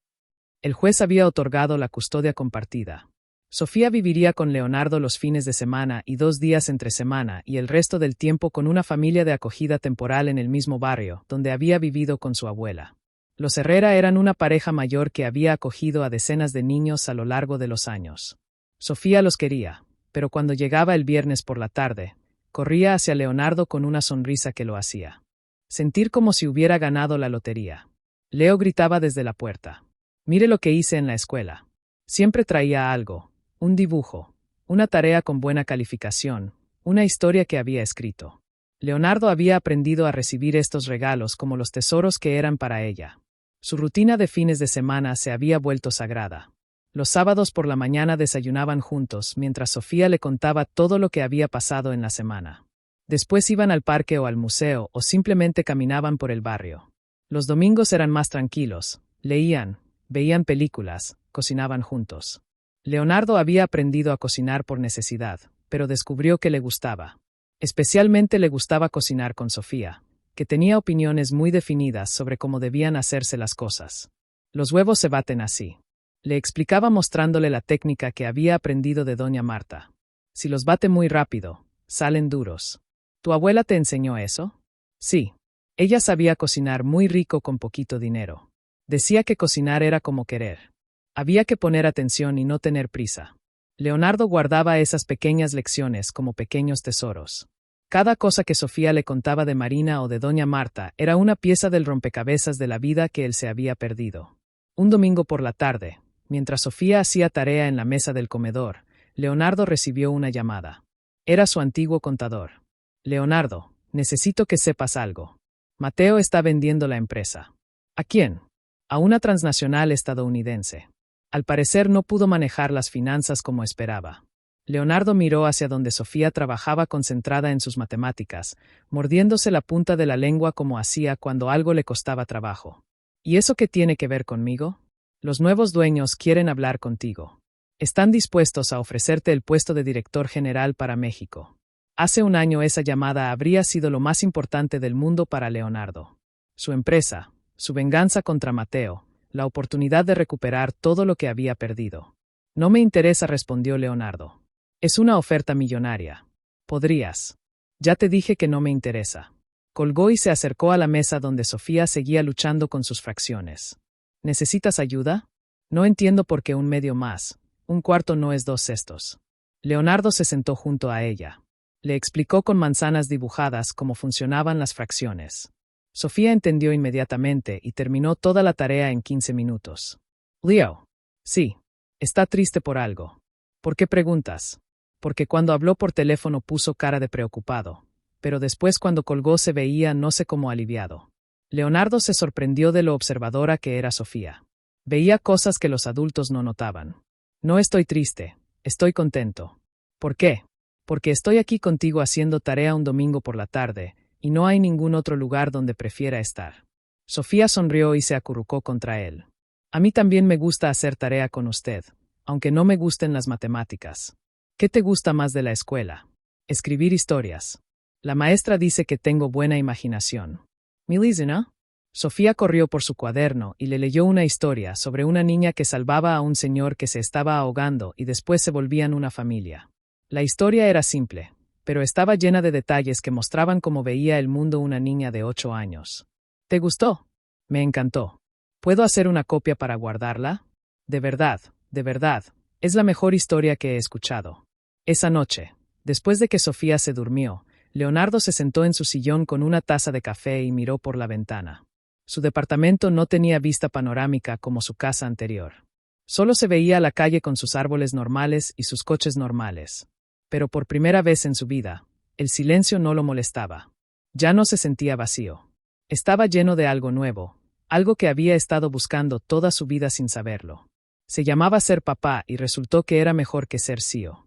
El juez había otorgado la custodia compartida. Sofía viviría con Leonardo los fines de semana y 2 días entre semana y el resto del tiempo con una familia de acogida temporal en el mismo barrio, donde había vivido con su abuela. Los Herrera eran una pareja mayor que había acogido a decenas de niños a lo largo de los años. Sofía los quería, pero cuando llegaba el viernes por la tarde, corría hacia Leonardo con una sonrisa que lo hacía sentir como si hubiera ganado la lotería. Leo gritaba desde la puerta. Mire lo que hice en la escuela. Siempre traía algo. Un dibujo, una tarea con buena calificación, una historia que había escrito. Leonardo había aprendido a recibir estos regalos como los tesoros que eran para ella. Su rutina de fines de semana se había vuelto sagrada. Los sábados por la mañana desayunaban juntos mientras Sofía le contaba todo lo que había pasado en la semana. Después iban al parque o al museo o simplemente caminaban por el barrio. Los domingos eran más tranquilos, leían, veían películas, cocinaban juntos. Leonardo había aprendido a cocinar por necesidad, pero descubrió que le gustaba. Especialmente le gustaba cocinar con Sofía, que tenía opiniones muy definidas sobre cómo debían hacerse las cosas. Los huevos se baten así. Le explicaba mostrándole la técnica que había aprendido de doña Marta. Si los bate muy rápido, salen duros. ¿Tu abuela te enseñó eso? Sí. Ella sabía cocinar muy rico con poquito dinero. Decía que cocinar era como querer. Había que poner atención y no tener prisa. Leonardo guardaba esas pequeñas lecciones como pequeños tesoros. Cada cosa que Sofía le contaba de Marina o de doña Marta era una pieza del rompecabezas de la vida que él se había perdido. Un domingo por la tarde, mientras Sofía hacía tarea en la mesa del comedor, Leonardo recibió una llamada. Era su antiguo contador. Leonardo, necesito que sepas algo. Mateo está vendiendo la empresa. ¿A quién? A una transnacional estadounidense. Al parecer no pudo manejar las finanzas como esperaba. Leonardo miró hacia donde Sofía trabajaba concentrada en sus matemáticas, mordiéndose la punta de la lengua como hacía cuando algo le costaba trabajo. ¿Y eso qué tiene que ver conmigo? Los nuevos dueños quieren hablar contigo. Están dispuestos a ofrecerte el puesto de director general para México. Hace un año esa llamada habría sido lo más importante del mundo para Leonardo. Su empresa, su venganza contra Mateo, la oportunidad de recuperar todo lo que había perdido. No me interesa, respondió Leonardo. Es una oferta millonaria. Podrías. Ya te dije que no me interesa. Colgó y se acercó a la mesa donde Sofía seguía luchando con sus fracciones. ¿Necesitas ayuda? No entiendo por qué un medio más. Un cuarto no es 2/6. Leonardo se sentó junto a ella. Le explicó con manzanas dibujadas cómo funcionaban las fracciones. Sofía entendió inmediatamente y terminó toda la tarea en 15 minutos. Leo. Sí. Está triste por algo. ¿Por qué preguntas? Porque cuando habló por teléfono puso cara de preocupado, pero después cuando colgó se veía no sé cómo aliviado. Leonardo se sorprendió de lo observadora que era Sofía. Veía cosas que los adultos no notaban. No estoy triste, estoy contento. ¿Por qué? Porque estoy aquí contigo haciendo tarea un domingo por la tarde, y no hay ningún otro lugar donde prefiera estar. Sofía sonrió y se acurrucó contra él. A mí también me gusta hacer tarea con usted, aunque no me gusten las matemáticas. ¿Qué te gusta más de la escuela? Escribir historias. La maestra dice que tengo buena imaginación. ¿Milizina? Sofía corrió por su cuaderno y le leyó una historia sobre una niña que salvaba a un señor que se estaba ahogando y después se volvían una familia. La historia era simple, pero estaba llena de detalles que mostraban cómo veía el mundo una niña de 8 años. ¿Te gustó? Me encantó. ¿Puedo hacer una copia para guardarla? De verdad, es la mejor historia que he escuchado. Esa noche, después de que Sofía se durmió, Leonardo se sentó en su sillón con una taza de café y miró por la ventana. Su departamento no tenía vista panorámica como su casa anterior. Solo se veía la calle con sus árboles normales y sus coches normales. Pero por primera vez en su vida, el silencio no lo molestaba. Ya no se sentía vacío. Estaba lleno de algo nuevo, algo que había estado buscando toda su vida sin saberlo. Se llamaba ser papá y resultó que era mejor que ser CEO.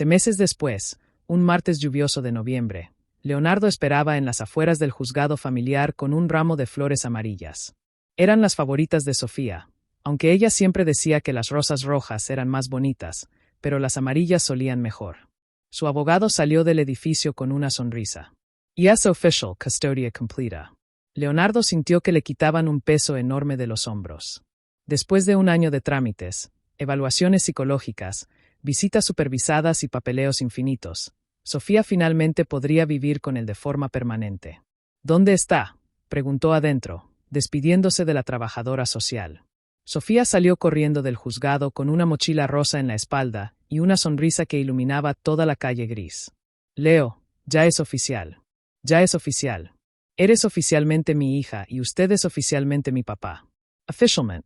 Meses después, un martes lluvioso de noviembre, Leonardo esperaba en las afueras del juzgado familiar con un ramo de flores amarillas. Eran las favoritas de Sofía, aunque ella siempre decía que las rosas rojas eran más bonitas, pero las amarillas solían mejor. Su abogado salió del edificio con una sonrisa. Yes, official, custodia completa. Leonardo sintió que le quitaban un peso enorme de los hombros. Después de un año de trámites, evaluaciones psicológicas, visitas supervisadas y papeleos infinitos, Sofía finalmente podría vivir con él de forma permanente. ¿Dónde está?, preguntó adentro, despidiéndose de la trabajadora social. Sofía salió corriendo del juzgado con una mochila rosa en la espalda y una sonrisa que iluminaba toda la calle gris. Leo, ya es oficial. Ya es oficial. Eres oficialmente mi hija y usted es oficialmente mi papá. Officialment.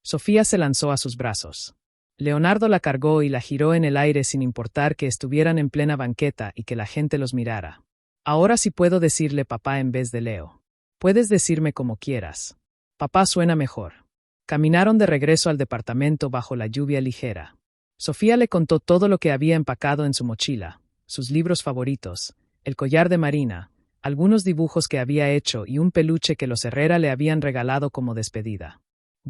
Sofía se lanzó a sus brazos. Leonardo la cargó y la giró en el aire sin importar que estuvieran en plena banqueta y que la gente los mirara. Ahora sí puedo decirle papá en vez de Leo. Puedes decirme como quieras. Papá suena mejor. Caminaron de regreso al departamento bajo la lluvia ligera. Sofía le contó todo lo que había empacado en su mochila, sus libros favoritos, el collar de Marina, algunos dibujos que había hecho y un peluche que los Herrera le habían regalado como despedida.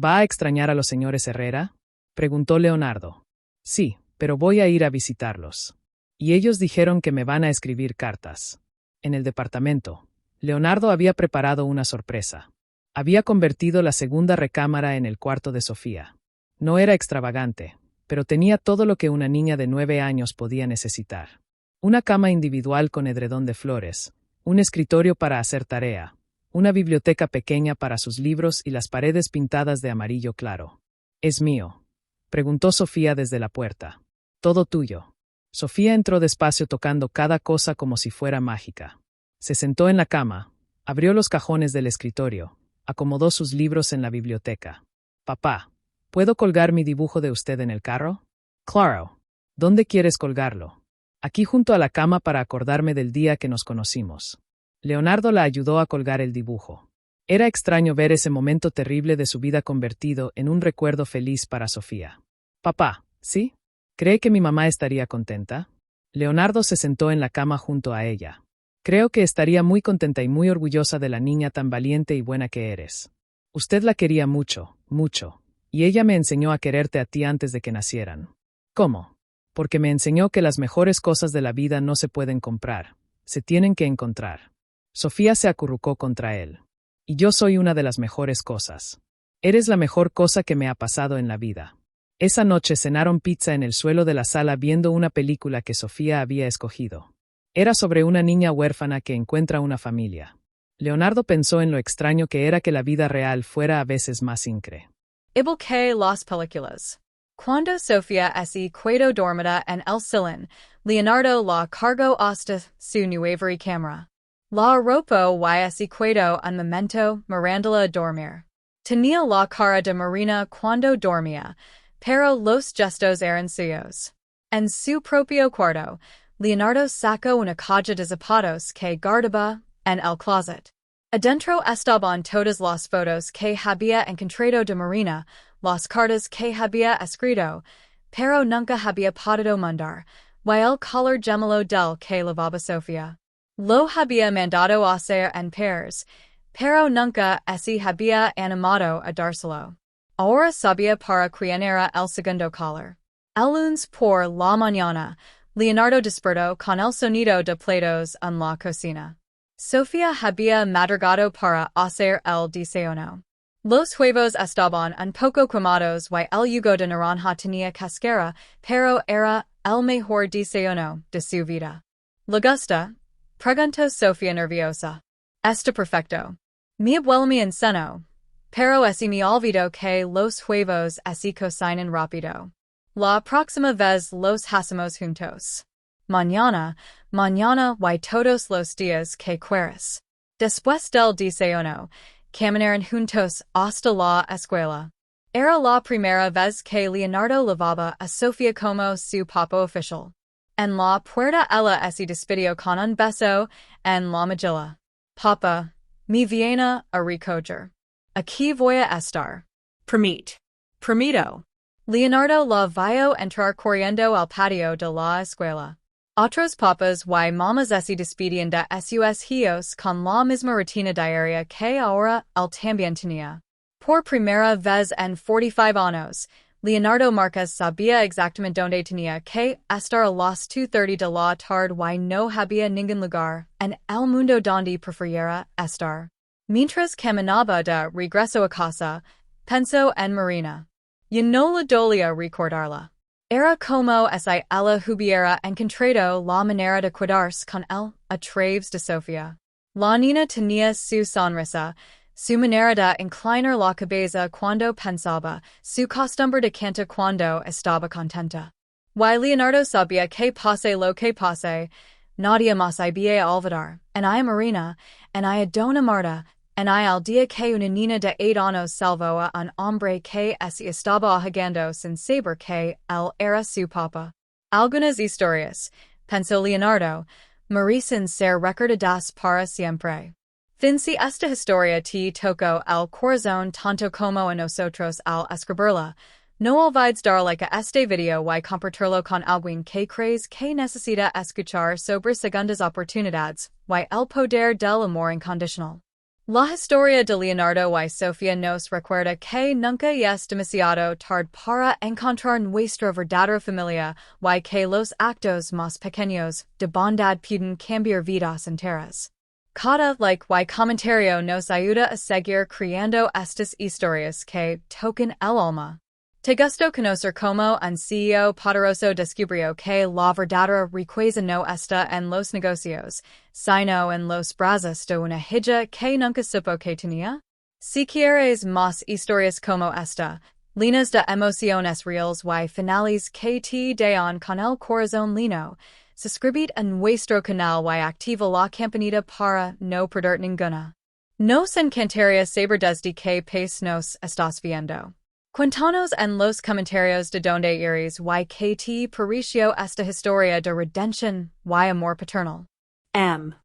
¿Va a extrañar a los señores Herrera?, preguntó Leonardo. Sí, pero voy a ir a visitarlos. Y ellos dijeron que me van a escribir cartas. En el departamento, Leonardo había preparado una sorpresa. Había convertido la segunda recámara en el cuarto de Sofía. No era extravagante, pero tenía todo lo que una niña de 9 años podía necesitar. Una cama individual con edredón de flores, un escritorio para hacer tarea, una biblioteca pequeña para sus libros y las paredes pintadas de amarillo claro. ¿Es mío?, preguntó Sofía desde la puerta. Todo tuyo. Sofía entró despacio tocando cada cosa como si fuera mágica. Se sentó en la cama, abrió los cajones del escritorio, acomodó sus libros en la biblioteca. Papá, ¿puedo colgar mi dibujo de usted en el carro? Claro. ¿Dónde quieres colgarlo? Aquí junto a la cama para acordarme del día que nos conocimos. Leonardo la ayudó a colgar el dibujo. Era extraño ver ese momento terrible de su vida convertido en un recuerdo feliz para Sofía. Papá, ¿sí? ¿Cree que mi mamá estaría contenta? Leonardo se sentó en la cama junto a ella. Creo que estaría muy contenta y muy orgullosa de la niña tan valiente y buena que eres. Usted la quería mucho, mucho, y ella me enseñó a quererte a ti antes de que nacieran. ¿Cómo? porque me enseñó que las mejores cosas de la vida no se pueden comprar, se tienen que encontrar. Sofía se acurrucó contra él. Y yo soy una de las mejores cosas. Eres la mejor cosa que me ha pasado en la vida. Esa noche cenaron pizza en el suelo de la sala viendo una película que Sofía había escogido. Era sobre una niña huérfana que encuentra una familia. Leonardo pensó en lo extraño que era que la vida real fuera a veces más incre. Ible que las películas. Cuando Sofía se quedó dormida en el sillón, Leonardo la cargó hasta su nueva cámara. La arropó y se quedó un momento mirándola dormir. Tenía la cara de Marina cuando dormía, pero los gestos eran suyos. En su propio cuarto, Leonardo sacó una caja de zapatos que guardaba en el closet. Adentro estaban todas las fotos que había encontrado de Marina, las cartas que había escrito, pero nunca había podido mandar, y el color gemelo del que lavaba Sofía. Lo había mandado hacer en pairs, pero nunca se había animado a dárselo. Ahora sabía para quién era el segundo color. El lunes por la mañana, Leonardo despertó con el sonido de platos en la cocina. Sofía había madrugado para hacer el desayuno. Los huevos estaban un poco quemados y el jugo de naranja tenía cáscara, pero era el mejor desayuno de su vida. ¿Le gusta? Preguntó Sofía nerviosa. Está perfecto. Mi abuelo me enseñó, pero me olvidó que los huevos se cocinan rápido. La próxima vez los hacemos juntos. Mañana y todos los días que quieras. Después del desayuno, caminaron juntos hasta la escuela. Era la primera vez que Leonardo lavaba a Sofía como su papá oficial. En la puerta ella se despidió con un beso en la mejilla. Papá, me viene a recoger. Aquí voy a estar. Permito. Leonardo la vio entrar corriendo al patio de la escuela. Otros papás y mamás se despidían de sus hijos con la misma rutina diaria que ahora él también tenía. Por primera vez en 45 años, Leonardo Marquez sabía exactamente dónde tenía que estar a las 2:30 de la tarde y no había ningún lugar en el mundo donde prefiriera estar. Mientras caminaba de regreso a casa, pensó en Marina. Y no le dolía recordarla. Era como si ella hubiera encontrado la manera de quedarse con él a través de Sofía. La niña tenía su sonrisa, su manera de inclinar la cabeza cuando pensaba, su costumbre de cantar cuando estaba contenta. Y Leonardo sabía que pase lo que pase, nadie más había olvidar, en I Marina, en I Dona Marta, en I al día que una niña de 8 años salvó a un hombre que se estaba ahogando sin saber que él era su papá. Algunas historias, pensó Leonardo, merecen ser recordadas para siempre. Fin si esta historia te tocó el corazón tanto como a nosotros al escribirla, no olvides dar like a este video y compartirlo con alguien que crees que necesita escuchar sobre segundas oportunidades y el poder del amor incondicional. La historia de Leonardo y Sofía nos recuerda que nunca es demasiado tarde para encontrar nuestra verdadera familia y que los actos más pequeños de bondad pueden cambiar vidas enteras. Cada like y comentario nos ayuda a seguir creando estas historias que tocan el alma. Te gustó conocer cómo un CEO poderoso descubrió que la verdadera riqueza no está en los negocios, sino en los brazos de una hija que nunca supo que tenía? Si quieres más historias como esta, llenas de emociones reales y finales que te dan con el corazón lleno, suscríbete a nuestro canal y activa la campanita para no perder ninguna. Nos encantaría saber desde qué país nos estás viendo. Cuéntanos en los comentarios de donde eres y que te pareció esta historia de redención y amor paternal. M.